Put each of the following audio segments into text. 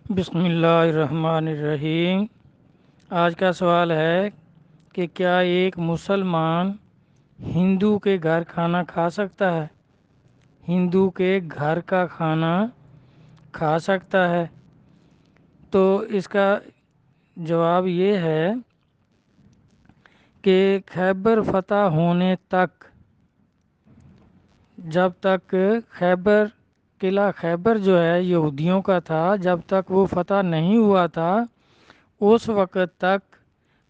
بسم اللہ الرحمن الرحیم۔ آج کا سوال ہے کہ کیا ایک مسلمان ہندو کے گھر کھانا کھا سکتا ہے؟ ہندو کے گھر کا کھانا کھا سکتا ہے؟ تو اس کا جواب یہ ہے کہ خیبر فتح ہونے تک، جب تک قلعہ خیبر جو ہے یہودیوں کا تھا، جب تک وہ فتح نہیں ہوا تھا، اس وقت تک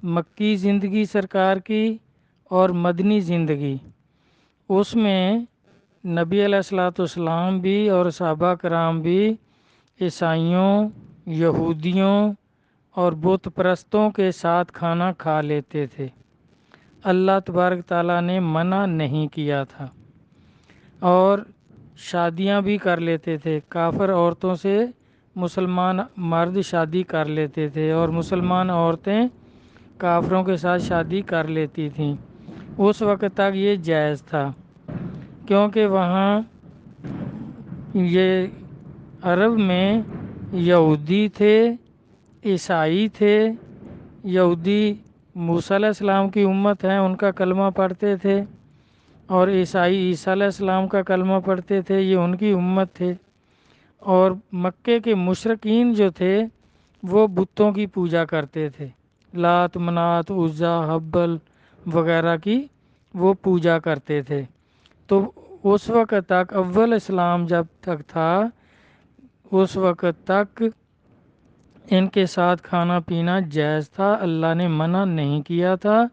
مکی زندگی سرکار کی اور مدنی زندگی، اس میں نبی علیہ الصلوۃ والسلام بھی اور صحابہ کرام بھی عیسائیوں، یہودیوں اور بت پرستوں کے ساتھ کھانا کھا لیتے تھے۔ اللہ تبارک تعالیٰ نے منع نہیں کیا تھا، اور شادیاں بھی کر لیتے تھے۔ کافر عورتوں سے مسلمان مرد شادی کر لیتے تھے، اور مسلمان عورتیں کافروں کے ساتھ شادی کر لیتی تھیں۔ اس وقت تک یہ جائز تھا، کیونکہ وہاں یہ عرب میں یہودی تھے، عیسائی تھے۔ یہودی موسیٰ علیہ السلام کی امت ہیں، ان کا کلمہ پڑھتے تھے، اور عیسائی عیسیٰ علیہ السلام کا کلمہ پڑھتے تھے، یہ ان کی امت تھے۔ اور مکے کے مشرکین جو تھے وہ بتوں کی پوجا کرتے تھے، لات، منات، عزا، حبل وغیرہ کی وہ پوجا کرتے تھے۔ تو اس وقت تک، اول اسلام جب تک تھا، اس وقت تک ان کے ساتھ کھانا پینا جائز تھا، اللہ نے منع نہیں کیا تھا۔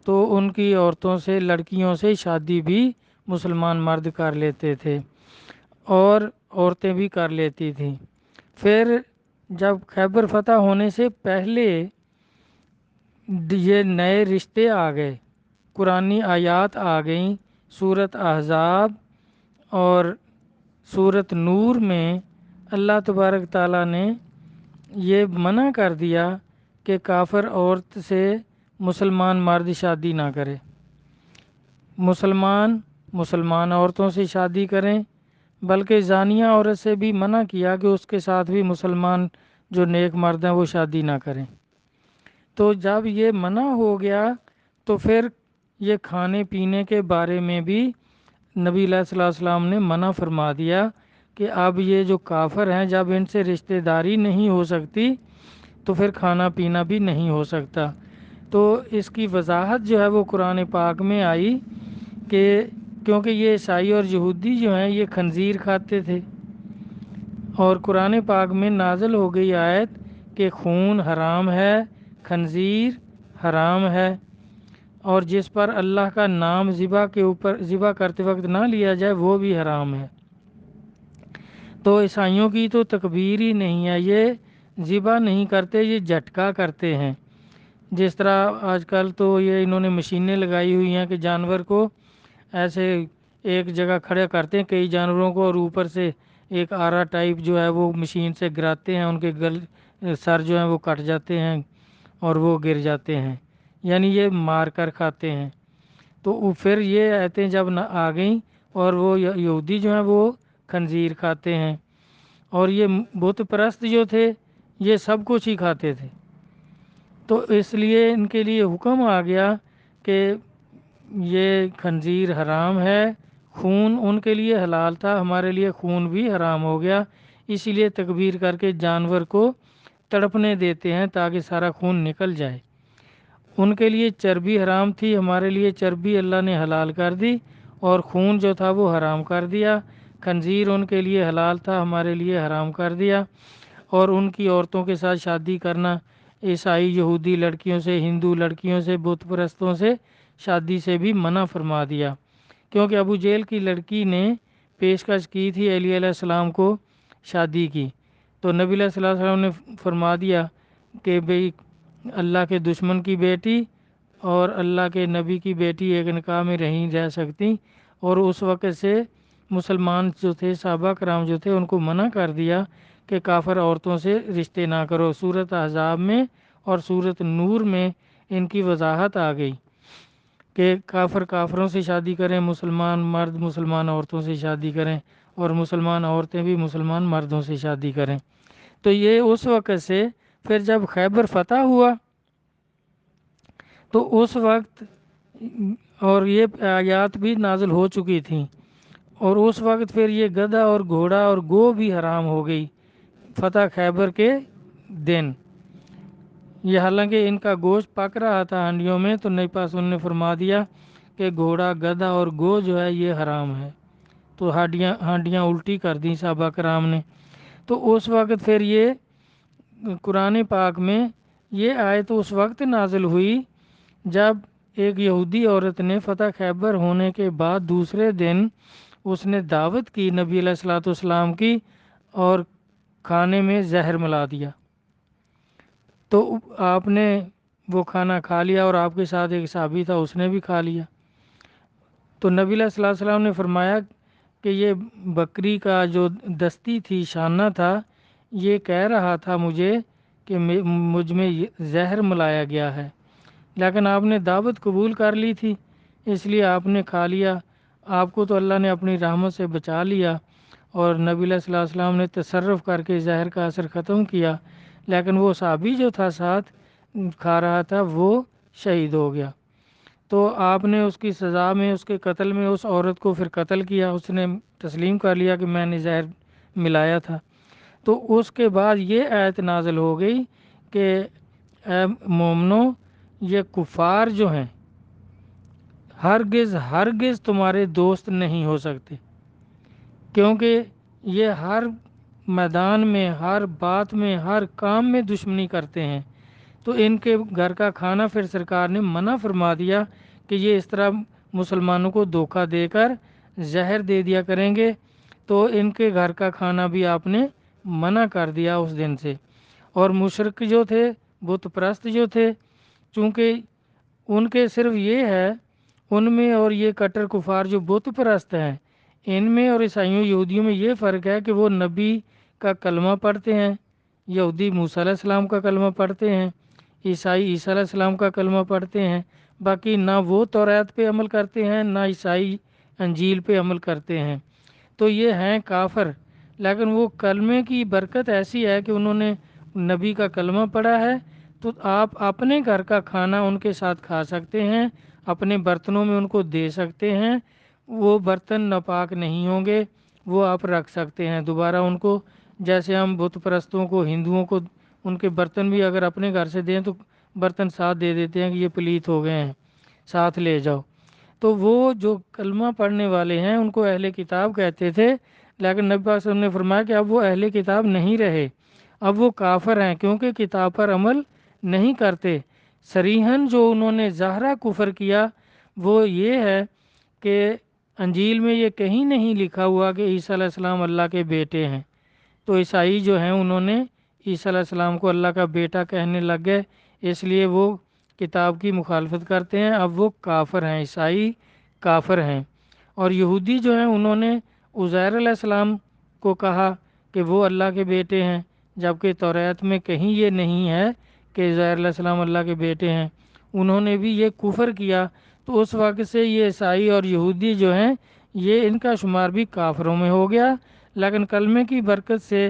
تو ان کی عورتوں سے، لڑکیوں سے شادی بھی مسلمان مرد کر لیتے تھے، اور عورتیں بھی کر لیتی تھیں۔ پھر جب خیبر فتح ہونے سے پہلے یہ نئے رشتے آ گئے، قرآنی آیات آ گئیں۔ سورۃ احزاب اور سورۃ نور میں اللہ تبارک تعالیٰ نے یہ منع کر دیا کہ کافر عورت سے مسلمان مرد شادی نہ کرے، مسلمان عورتوں سے شادی کریں، بلکہ زانیہ عورت سے بھی منع کیا کہ اس کے ساتھ بھی مسلمان جو نیک مرد ہیں وہ شادی نہ کریں۔ تو جب یہ منع ہو گیا تو پھر یہ کھانے پینے کے بارے میں بھی نبی علیہ الصلوۃ والسلام نے منع فرما دیا کہ اب یہ جو کافر ہیں، جب ان سے رشتہ داری نہیں ہو سکتی تو پھر کھانا پینا بھی نہیں ہو سکتا۔ تو اس کی وضاحت جو ہے وہ قرآن پاک میں آئی کہ کیونکہ یہ عیسائی اور یہودی جو ہیں یہ خنزیر کھاتے تھے، اور قرآن پاک میں نازل ہو گئی آیت کہ خون حرام ہے، خنزیر حرام ہے، اور جس پر اللہ کا نام ذبح کرتے وقت نہ لیا جائے وہ بھی حرام ہے۔ تو عیسائیوں کی تو تکبیر ہی نہیں ہے، یہ ذبح نہیں کرتے، یہ جھٹکا کرتے ہیں۔ جس طرح آج کل تو یہ انہوں نے مشینیں لگائی ہوئی ہیں کہ جانور کو ایسے ایک جگہ کھڑے کرتے ہیں، کئی جانوروں کو، اور اوپر سے ایک آرا ٹائپ جو ہے وہ مشین سے گراتے ہیں، ان کے سر جو ہیں وہ کٹ جاتے ہیں اور وہ گر جاتے ہیں، یعنی یہ مار کر کھاتے ہیں۔ تو پھر یہ آیتیں جب آ گئیں، اور وہ یہودی جو ہیں وہ خنزیر کھاتے ہیں، اور یہ بت پرست جو تھے یہ سب کچھ ہی کھاتے تھے، تو اس لیے ان کے لیے حکم آ گیا کہ یہ خنزیر حرام ہے۔ خون ان کے لیے حلال تھا، ہمارے لیے خون بھی حرام ہو گیا، اسی لیے تکبیر کر کے جانور کو تڑپنے دیتے ہیں تاکہ سارا خون نکل جائے۔ ان کے لیے چربی حرام تھی، ہمارے لیے چربی اللہ نے حلال کر دی، اور خون جو تھا وہ حرام کر دیا۔ خنزیر ان کے لیے حلال تھا، ہمارے لیے حرام کر دیا، اور ان کی عورتوں کے ساتھ شادی کرنا، عیسائی یہودی لڑکیوں سے، ہندو لڑکیوں سے، بت پرستوں سے شادی سے بھی منع فرما دیا، کیونکہ ابو جہل کی لڑکی نے پیشکش کی تھی علی علیہ السلام کو شادی کی، تو نبی علیہ الصلوۃ والسلام نے فرما دیا کہ بھئی اللہ کے دشمن کی بیٹی اور اللہ کے نبی کی بیٹی ایک نکاح میں نہیں رہ سکتی، اور اس وقت سے مسلمان جو تھے، صحابہ کرام جو تھے، ان کو منع کر دیا کہ کافر عورتوں سے رشتے نہ کرو۔ سورۃ احزاب میں اور سورۃ نور میں ان کی وضاحت آ گئی کہ کافروں سے شادی کریں، مسلمان مرد مسلمان عورتوں سے شادی کریں، اور مسلمان عورتیں بھی مسلمان مردوں سے شادی کریں۔ تو یہ اس وقت سے پھر جب خیبر فتح ہوا تو اس وقت اور یہ آیات بھی نازل ہو چکی تھیں، اور اس وقت پھر یہ گدھا اور گھوڑا اور گو بھی حرام ہو گئی فتح خیبر کے دن۔ یہ حالانکہ ان کا گوشت پک رہا تھا ہانڈیوں میں، تو نبی پاک نے فرما دیا کہ گھوڑا گدھا اور گو جو ہے یہ حرام ہے، تو ہانڈیاں الٹی کر دیں صحابہ کرام نے۔ تو اس وقت پھر یہ قرآن پاک میں یہ آیت اس وقت نازل ہوئی جب ایک یہودی عورت نے فتح خیبر ہونے کے بعد دوسرے دن اس نے دعوت کی نبی علیہ الصلوۃ والسلام کی، اور کھانے میں زہر ملا دیا، تو آپ نے وہ کھانا کھا لیا، اور آپ کے ساتھ ایک صحابی تھا اس نے بھی کھا لیا۔ تو نبی علیہ الصلوۃ والسلام نے فرمایا کہ یہ بکری کا جو دستی تھی، شانہ تھا، یہ کہہ رہا تھا مجھے کہ مجھ میں زہر ملایا گیا ہے، لیکن آپ نے دعوت قبول کر لی تھی اس لیے آپ نے کھا لیا، آپ کو تو اللہ نے اپنی رحمت سے بچا لیا، اور نبی علیہ الصلوۃ والسلام نے تصرف کر کے زہر کا اثر ختم کیا، لیکن وہ صحابی جو تھا ساتھ کھا رہا تھا وہ شہید ہو گیا۔ تو آپ نے اس کی سزا میں، اس کے قتل میں اس عورت کو پھر قتل کیا، اس نے تسلیم کر لیا کہ میں نے زہر ملایا تھا۔ تو اس کے بعد یہ آیت نازل ہو گئی کہ اے مومنو، یہ کفار جو ہیں ہرگز تمہارے دوست نہیں ہو سکتے، کیونکہ یہ ہر میدان میں، ہر بات میں، ہر کام میں دشمنی کرتے ہیں۔ تو ان کے گھر کا کھانا پھر سرکار نے منع فرما دیا کہ یہ اس طرح مسلمانوں کو دھوکہ دے کر زہر دے دیا کریں گے، تو ان کے گھر کا کھانا بھی آپ نے منع کر دیا اس دن سے۔ اور مشرک جو تھے، بت پرست جو تھے، چونکہ ان کے صرف یہ ہے، ان میں اور یہ کٹر کفار جو بت پرست ہیں، ان میں اور عیسائیوں یہودیوں میں یہ فرق ہے کہ وہ نبی کا کلمہ پڑھتے ہیں، یہودی موسیٰ علیہ السلام کا کلمہ پڑھتے ہیں، عیسائی عیسیٰ علیہ السلام کا کلمہ پڑھتے ہیں، باقی نہ وہ توریت پہ عمل کرتے ہیں نہ عیسائی انجیل پہ عمل کرتے ہیں، تو یہ ہیں کافر۔ لیکن وہ کلمے کی برکت ایسی ہے کہ انہوں نے نبی کا کلمہ پڑھا ہے، تو آپ اپنے گھر کا کھانا ان کے ساتھ کھا سکتے ہیں، اپنے برتنوں میں ان کو دے سکتے ہیں، وہ برتن ناپاک نہیں ہوں گے، وہ آپ رکھ سکتے ہیں دوبارہ ان کو، جیسے ہم بت پرستوں کو، ہندوؤں کو ان کے برتن بھی اگر اپنے گھر سے دیں تو برتن ساتھ دے دیتے ہیں کہ یہ پلیت ہو گئے ہیں، ساتھ لے جاؤ۔ تو وہ جو کلمہ پڑھنے والے ہیں ان کو اہل کتاب کہتے تھے، لیکن نبی پاک صلی اللہ علیہ وسلم نے فرمایا کہ اب وہ اہل کتاب نہیں رہے، اب وہ کافر ہیں، کیونکہ کتاب پر عمل نہیں کرتے۔ صریحاً جو انہوں نے ظاہرہ کفر کیا وہ یہ ہے کہ انجیل میں یہ کہیں نہیں لکھا ہوا کہ عیسیٰ علیہ السلام اللہ کے بیٹے ہیں، تو عیسائی جو ہیں انہوں نے عیسیٰ علیہ السلام کو اللہ کا بیٹا کہنے لگ گئے، اس لیے وہ کتاب کی مخالفت کرتے ہیں، اب وہ کافر ہیں، عیسائی کافر ہیں۔ اور یہودی جو ہیں انہوں نے عزیر علیہ السلام کو کہا کہ وہ اللہ کے بیٹے ہیں، جبکہ توریت میں کہیں یہ نہیں ہے کہ عزیر علیہ السلام اللہ کے بیٹے ہیں، انہوں نے بھی یہ کفر کیا۔ تو اس وقت سے یہ عیسائی اور یہودی جو ہیں یہ ان کا شمار بھی کافروں میں ہو گیا، لیکن کلمے کی برکت سے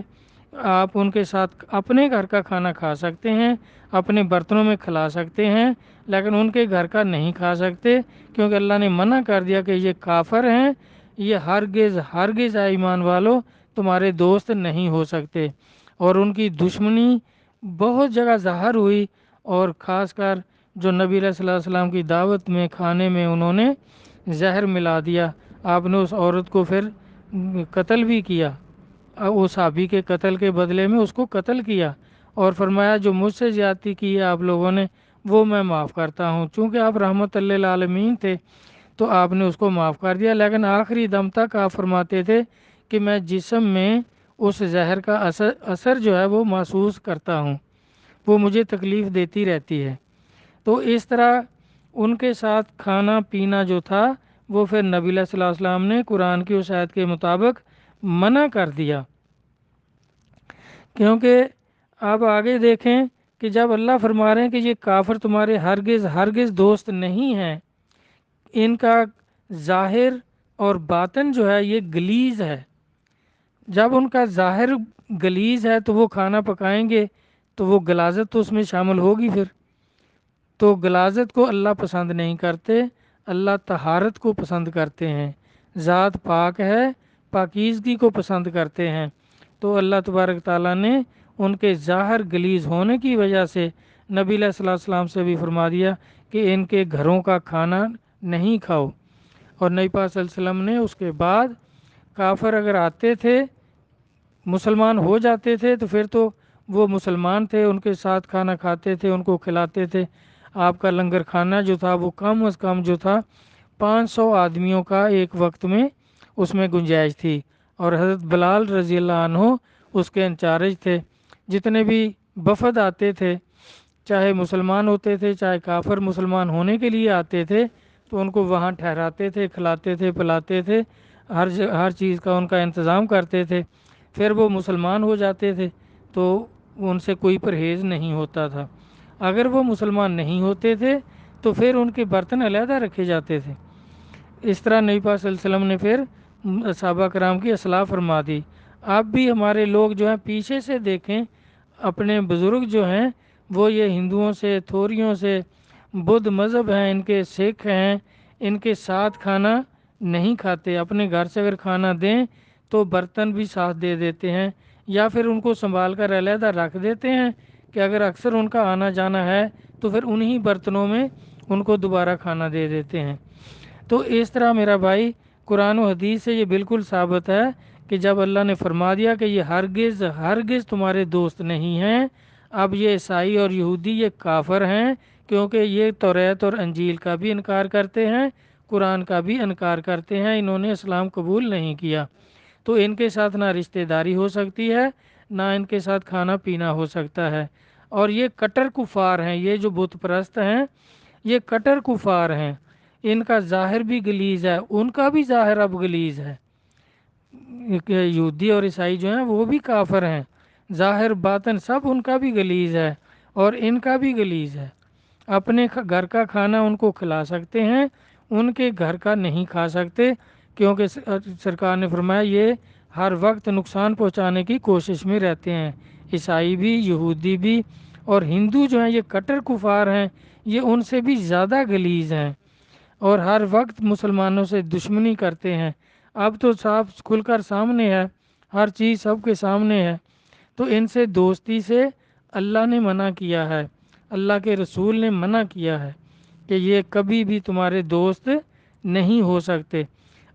آپ ان کے ساتھ اپنے گھر کا کھانا کھا سکتے ہیں، اپنے برتنوں میں کھلا سکتے ہیں، لیکن ان کے گھر کا نہیں کھا سکتے، کیونکہ اللہ نے منع کر دیا کہ یہ کافر ہیں، یہ ہرگز اے ایمان والو تمہارے دوست نہیں ہو سکتے۔ اور ان کی دشمنی بہت جگہ ظاہر ہوئی، اور خاص کر جو نبی علیہ الصلوۃ والسلام کی دعوت میں کھانے میں انہوں نے زہر ملا دیا، آپ نے اس عورت کو پھر قتل بھی کیا، اس صحابی کے قتل کے بدلے میں اس کو قتل کیا، اور فرمایا جو مجھ سے زیادتی کی ہے آپ لوگوں نے وہ میں معاف کرتا ہوں، چونکہ آپ رحمت للعالمین تھے تو آپ نے اس کو معاف کر دیا، لیکن آخری دم تک آپ فرماتے تھے کہ میں جسم میں اس زہر کا اثر جو ہے وہ محسوس کرتا ہوں، وہ مجھے تکلیف دیتی رہتی ہے۔ تو اس طرح ان کے ساتھ کھانا پینا جو تھا وہ پھر نبی صلی اللہ علیہ وسلم نے قرآن کی اس آیت کے مطابق منع کر دیا، کیونکہ آپ آگے دیکھیں کہ جب اللہ فرما رہے ہیں کہ یہ کافر تمہارے ہرگز دوست نہیں ہیں، ان کا ظاہر اور باطن جو ہے یہ گلیظ ہے، جب ان کا ظاہر گلیز ہے تو وہ کھانا پکائیں گے تو وہ غلاظت تو اس میں شامل ہوگی پھر، تو غلاظت کو اللہ پسند نہیں کرتے، اللہ طہارت کو پسند کرتے ہیں، ذات پاک ہے، پاکیزگی کو پسند کرتے ہیں۔ تو اللہ تبارک تعالیٰ نے ان کے ظاہر گلیز ہونے کی وجہ سے نبی علیہ الصلوۃ والسلام سے بھی فرما دیا کہ ان کے گھروں کا کھانا نہیں کھاؤ۔ اور نبی پاک صلی اللہ علیہ وسلم نے اس کے بعد کافر اگر آتے تھے مسلمان ہو جاتے تھے تو پھر تو وہ مسلمان تھے، ان کے ساتھ کھانا کھاتے تھے، ان کو کھلاتے تھے۔ آپ کا لنگر کھانا جو تھا وہ کم از کم جو تھا 500 آدمیوں کا ایک وقت میں اس میں گنجائش تھی، اور حضرت بلال رضی اللہ عنہ اس کے انچارج تھے۔ جتنے بھی وفد آتے تھے، چاہے مسلمان ہوتے تھے چاہے کافر مسلمان ہونے کے لیے آتے تھے، تو ان کو وہاں ٹھہراتے تھے، کھلاتے تھے، پلاتے تھے، ہر چیز کا ان کا انتظام کرتے تھے۔ پھر وہ مسلمان ہو جاتے تھے تو ان سے کوئی پرہیز نہیں ہوتا تھا۔ اگر وہ مسلمان نہیں ہوتے تھے تو پھر ان کے برتن علیحدہ رکھے جاتے تھے۔ اس طرح نبی پاک صلی اللہ علیہ وسلم نے پھر صحابہ کرام کی اصلاح فرما دی۔ اب بھی ہمارے لوگ جو ہیں پیچھے سے دیکھیں، اپنے بزرگ جو ہیں وہ یہ ہندوؤں سے، تھوریوں سے، بدھ مذہب ہیں، ان کے سکھ ہیں، ان کے ساتھ کھانا نہیں کھاتے۔ اپنے گھر سے اگر کھانا دیں تو برتن بھی ساتھ دے دیتے ہیں، یا پھر ان کو سنبھال کر علیحدہ رکھ دیتے ہیں کہ اگر اکثر ان کا آنا جانا ہے تو پھر انہی برتنوں میں ان کو دوبارہ کھانا دے دیتے ہیں۔ تو اس طرح میرا بھائی قرآن و حدیث سے یہ بالکل ثابت ہے کہ جب اللہ نے فرما دیا کہ یہ ہرگز تمہارے دوست نہیں ہیں، اب یہ عیسائی اور یہودی یہ کافر ہیں، کیونکہ یہ توریت اور انجیل کا بھی انکار کرتے ہیں، قرآن کا بھی انکار کرتے ہیں، انہوں نے اسلام قبول نہیں کیا، تو ان کے ساتھ نہ رشتہ داری ہو سکتی ہے، نہ ان کے ساتھ کھانا پینا ہو سکتا ہے۔ اور یہ کٹر کفار ہیں، یہ جو بت پرست ہیں یہ کٹر کفار ہیں، ان کا ظاہر بھی گلیز ہے، ان کا بھی ظاہر اب گلیز ہے۔ یہودی اور عیسائی جو ہیں وہ بھی کافر ہیں، ظاہر باطن سب ان کا بھی گلیز ہے اور ان کا بھی گلیز ہے۔ اپنے گھر کا کھانا ان کو کھلا سکتے ہیں، ان کے گھر کا نہیں کھا سکتے، کیونکہ سرکار نے فرمایا یہ ہر وقت نقصان پہنچانے کی کوشش میں رہتے ہیں، عیسائی بھی، یہودی بھی، اور ہندو جو ہیں یہ کٹر کفار ہیں، یہ ان سے بھی زیادہ گلیز ہیں اور ہر وقت مسلمانوں سے دشمنی کرتے ہیں۔ اب تو صاف کھل کر سامنے ہے، ہر چیز سب کے سامنے ہے، تو ان سے دوستی سے اللہ نے منع کیا ہے، اللہ کے رسول نے منع کیا ہے کہ یہ کبھی بھی تمہارے دوست نہیں ہو سکتے،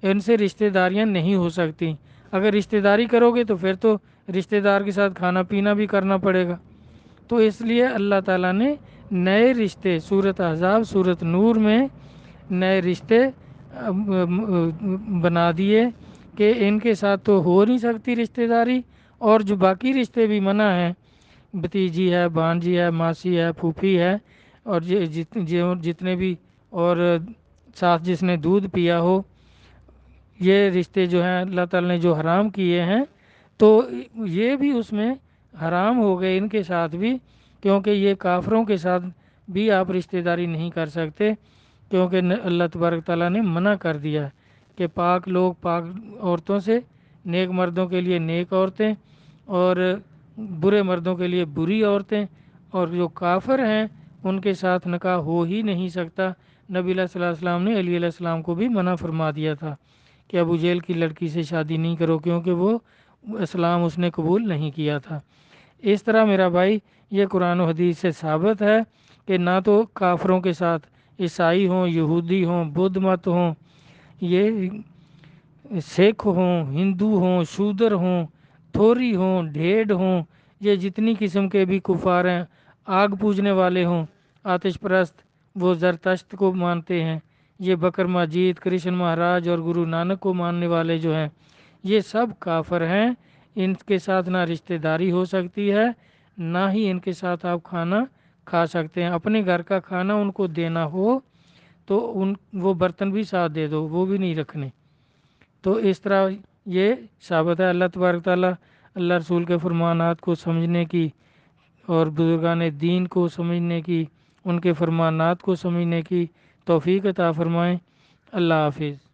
ان سے رشتہ داریاں نہیں ہو سکتی۔ اگر رشتہ داری کرو گے تو پھر تو رشتہ دار کے ساتھ کھانا پینا بھی کرنا پڑے گا۔ تو اس لیے اللہ تعالیٰ نے نئے رشتے سورۃ احزاب سورۃ نور میں نئے رشتے بنا دیے کہ ان کے ساتھ تو ہو نہیں سکتی رشتہ داری، اور جو باقی رشتے بھی منع ہیں، بھتیجی ہے، بھانجی ہے، ماسی ہے، پھوپھی ہے، اور جتنے بھی اور ساتھ جس نے دودھ پیا ہو، یہ رشتے جو ہیں اللہ تعالیٰ نے جو حرام کیے ہیں تو یہ بھی اس میں حرام ہو گئے ان کے ساتھ بھی، کیونکہ یہ کافروں کے ساتھ بھی آپ رشتہ داری نہیں کر سکتے، کیونکہ اللہ تبارک تعالیٰ نے منع کر دیا ہے کہ پاک لوگ پاک عورتوں سے، نیک مردوں کے لیے نیک عورتیں اور برے مردوں کے لیے بری عورتیں، اور جو کافر ہیں ان کے ساتھ نکاح ہو ہی نہیں سکتا۔ نبی صلی اللہ علیہ وسلم نے علی علیہ السلام کو بھی منع فرما دیا تھا کہ ابو جہل کی لڑکی سے شادی نہیں کرو، کیونکہ وہ اسلام اس نے قبول نہیں کیا تھا۔ اس طرح میرا بھائی یہ قرآن و حدیث سے ثابت ہے کہ نہ تو کافروں کے ساتھ عیسائی ہوں، یہودی ہوں، بدھ مت ہوں، یہ سکھ ہوں، ہندو ہوں، شودر ہوں، تھوری ہوں، ڈھیڈ ہوں، یہ جتنی قسم کے بھی کفار ہیں، آگ پوجنے والے ہوں، آتش پرست، وہ زرتشت کو مانتے ہیں، یہ بکر ماجید، کرشن مہاراج اور گرو نانک کو ماننے والے جو ہیں، یہ سب کافر ہیں، ان کے ساتھ نہ رشتہ داری ہو سکتی ہے، نہ ہی ان کے ساتھ آپ کھانا کھا سکتے ہیں۔ اپنے گھر کا کھانا ان کو دینا ہو تو وہ برتن بھی ساتھ دے دو، وہ بھی نہیں رکھنے۔ تو اس طرح یہ ثابت ہے اللہ تبارک تعالیٰ اللہ رسول کے فرمانات کو سمجھنے کی اور بزرگان دین کو سمجھنے کی، ان کے فرمانات کو سمجھنے کی توفیق عطا فرمائیں۔ اللہ حافظ۔